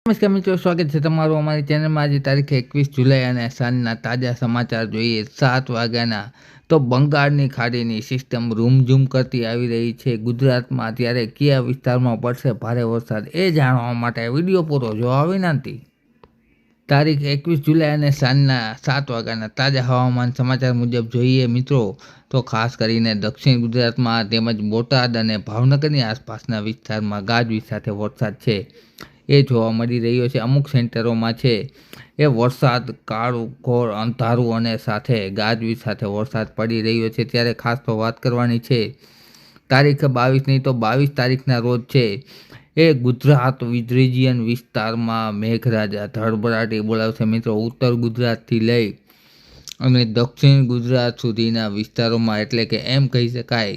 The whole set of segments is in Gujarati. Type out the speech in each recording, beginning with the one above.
નમસ્કાર મિત્રો, સ્વાગત છે તમારું અમારી ચેનલમાં। આજે તારીખ 21 જુલાઈ અને સાંજના તાજા સમાચાર જોઈએ 7 વાગ્યાના। તો બંગાળની ખાડીની સિસ્ટમ રૂમઝૂમ કરતી આવી રહી છે ગુજરાતમાં, ત્યારે કયા વિસ્તારમાં પડશે ભારે વરસાદ એ જાણવા માટે વિડીયો પૂરો જોવા વિનંતી। તારીખ 21 જુલાઈ અને સાંજના 7 વાગ્યાના તાજા હવામાન સમાચાર મુજબ જોઈએ મિત્રો, તો ખાસ કરીને દક્ષિણ ગુજરાતમાં તેમજ બોટાદ અને ભાવનગરની આસપાસના વિસ્તારમાં ગાજવીજ સાથે વરસાદ છે એ જોવા મળી રહ્યો છે। અમુક સેન્ટરોમાં છે એ વરસાદ કાળું ઘોર અંધારું અને સાથે ગાજવીજ સાથે વરસાદ પડી રહ્યો છે। ત્યારે ખાસ તો વાત કરવાની છે તારીખ 22ની, તો 22 તારીખના રોજ છે એ ગુજરાત રિજિયન વિસ્તારમાં મેઘરાજા ધડબડાટી બોલાવશે મિત્રો। ઉત્તર ગુજરાતથી લઈ અને દક્ષિણ ગુજરાત સુધીના વિસ્તારોમાં, એટલે કે એમ કહી શકાય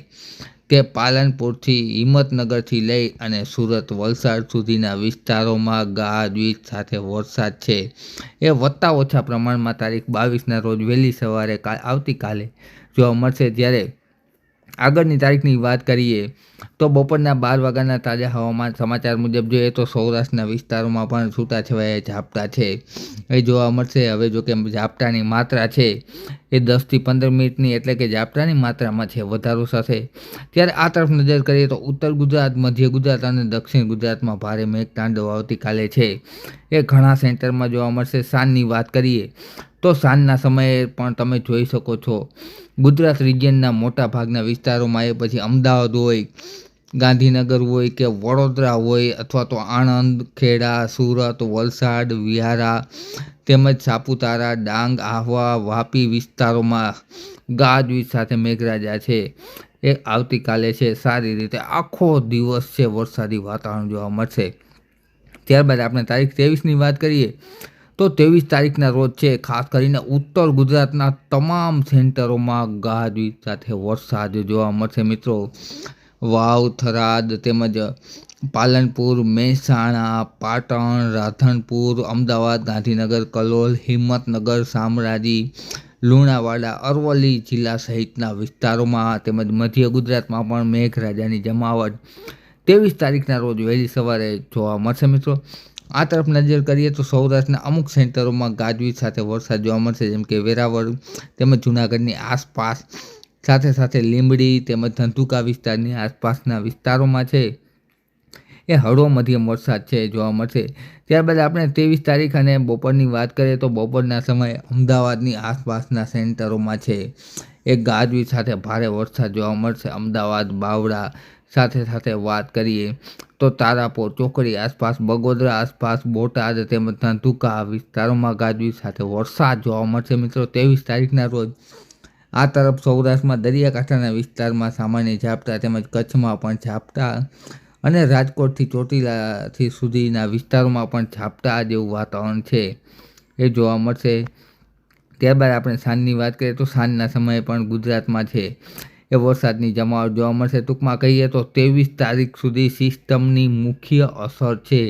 કે પાલનપુરથી હિંમતનગરથી લઈ અને સુરત વલસાડ સુધીના વિસ્તારોમાં ગાજવીજ સાથે વરસાદ છે એ વત્તા ઓછા પ્રમાણમાં તારીખ 22ના રોજ વહેલી સવારે આવતીકાલે જોવા મળશે। જ્યારે આગળની તારીખની વાત કરીએ તો બપોરના 12 વાગ્યાના તાજા હવામાન સમાચાર મુજબ જોઈએ તો સૌરાષ્ટ્રના વિસ્તારોમાં પણ છૂટાછવાયા ઝાપટા છે એ જોવા મળશે। હવે જો કે ઝાપટાની માત્રા છે એ 10થી 15 મિનિટની, એટલે કે ઝાપટાની માત્રામાં છે વધારો થશે। ત્યારે આ તરફ નજર કરીએ તો ઉત્તર ગુજરાત, મધ્ય ગુજરાત અને દક્ષિણ ગુજરાતમાં ભારે મેઘતાંડવ આવતીકાલે છે એ ઘણા સેન્ટરમાં જોવા મળશે। સાંજની વાત કરીએ તો સાંજના સમયે પણ તમે જોઈ શકો છો ગુજરાત રિજિયનના મોટા ભાગના વિસ્તારોમાં, એ પછી અમદાવાદ હોય, ગાંધીનગર હોય કે વડોદરા હોય, અથવા તો આણંદ, ખેડા, સુરત, વલસાડ, વિહારા તેમજ સાપુતારા, ડાંગ, આહવા, વાપી વિસ્તારોમાં ગાજવીજ સાથે મેઘરાજા છે એ આવતીકાલે છે સારી રીતે આખો દિવસ છે વરસાદી વાતાવરણ જોવા મળશે। ત્યારબાદ આપણે તારીખ 23ની વાત કરીએ તો 23 તારીખના રોજ છે ખાસ કરીને ઉત્તર ગુજરાતના તમામ સેન્ટરોમાં ગાજવીજ સાથે વરસાદ જોવા મળશે મિત્રો। વાવ, થરાદ તેમજ પાલનપુર, મહેસાણા, પાટણ, રાધનપુર, અમદાવાદ, ગાંધીનગર, કલોલ, હિંમતનગર, શામળાજી, લુણાવાડા, અરવલ્લી જિલ્લા સહિતના વિસ્તારોમાં તેમજ મધ્ય ગુજરાતમાં પણ મેઘરાજાની જમાવટ 23 તારીખના રોજ વહેલી સવારે જોવા મળશે મિત્રો। આ તરફ નજર કરીએ તો સૌરાષ્ટ્રના અમુક સેન્ટરોમાં ગાજવીજ સાથે વરસાદ જોવા મળશે, જેમ કે વેરાવળ તેમજ જૂનાગઢની આસપાસ, સાથે સાથે લીંબડી તેમજ ધંધુકા વિસ્તારની આસપાસના વિસ્તારોમાં છે એ હળવો મધ્યમ વરસાદ છે જોવા મળશે। ત્યારબાદ આપણે 23 તારીખ અને બપોરની વાત કરીએ તો બપોરના સમયે અમદાવાદની આસપાસના સેન્ટરોમાં છે એ ગાજવીજ સાથે ભારે વરસાદ જોવા મળશે। અમદાવાદ, બાવળા, સાથે સાથે વાત કરીએ તો તારાપુર, ચોકડી આસપાસ, બગોદરા આસપાસ, બોટાદ તેમજ ધંધુકા વિસ્તારોમાં ગાજવીજ સાથે વરસાદ જોવા મળશે મિત્રો 23 તારીખના રોજ। આ તરફ સૌરાષ્ટ્રમાં દરિયાકાંઠાના વિસ્તારમાં સામાન્ય ઝાપટા તેમજ કચ્છમાં પણ ઝાપટા અને રાજકોટથી ચોટીલાથી સુધીના વિસ્તારોમાં પણ ઝાપટા જેવું વાતાવરણ છે એ જોવા મળશે। ત્યારબાદ આપણે સાંજની વાત કરીએ તો સાંજના સમયે પણ ગુજરાતમાં છે એ વરસાદની જમાવટ જોવા મળશે। ટૂંકમાં કહીએ તો 23 તારીખ સુધી સિસ્ટમની મુખ્ય અસર છે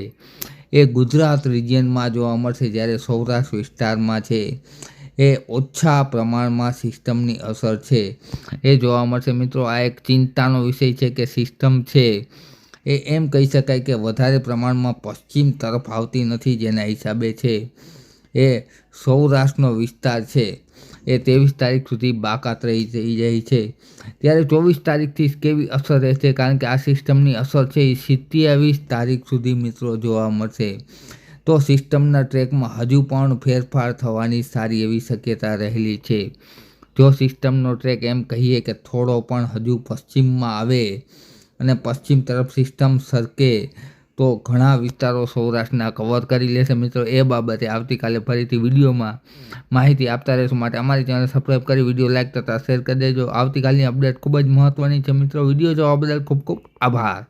એ ગુજરાત રિજિયનમાં જોવા મળશે, જ્યારે સૌરાષ્ટ્ર વિસ્તારમાં છે એ ઓછા પ્રમાણમાં સિસ્ટમની અસર છે એ જોવા મળશે મિત્રો। આ એક ચિંતાનો વિષય છે કે સિસ્ટમ છે એ એમ કહી શકાય કે વધારે પ્રમાણમાં પશ્ચિમ તરફ આવતી નથી, જેના હિસાબે છે એ સૌરાષ્ટ્રનો વિસ્તાર છે એ 23 તારીખ સુધી બાકાત રહી રહી છે। ત્યારે 24 તારીખથી કેવી અસર રહેશે, કારણ કે આ સિસ્ટમની અસર છે એ 27 તારીખ સુધી મિત્રો જોવા મળશે। તો સિસ્ટમના ટ્રેકમાં હજુ પણ ફેરફાર થવાની સારી એવી શક્યતા રહેલી છે। જો સિસ્ટમનો ટ્રેક એમ કહીએ કે થોડો પણ હજુ પશ્ચિમમાં આવે અને પશ્ચિમ તરફ સિસ્ટમ સરકે તો ઘણા વિસ્તારો સૌરાષ્ટ્રના કવર કરી લેશે મિત્રો। એ બાબતે આવતીકાલે ફરીથી વિડીયોમાં માહિતી આપતા રહેશું, માટે અમારી ચેનલ સબસ્ક્રાઈબ કરી વિડીયો લાઇક તથા શેર કરી દેજો। આવતીકાલની અપડેટ ખૂબ જ મહત્ત્વની છે મિત્રો। વિડીયો જોવા બદલ ખૂબ ખૂબ આભાર।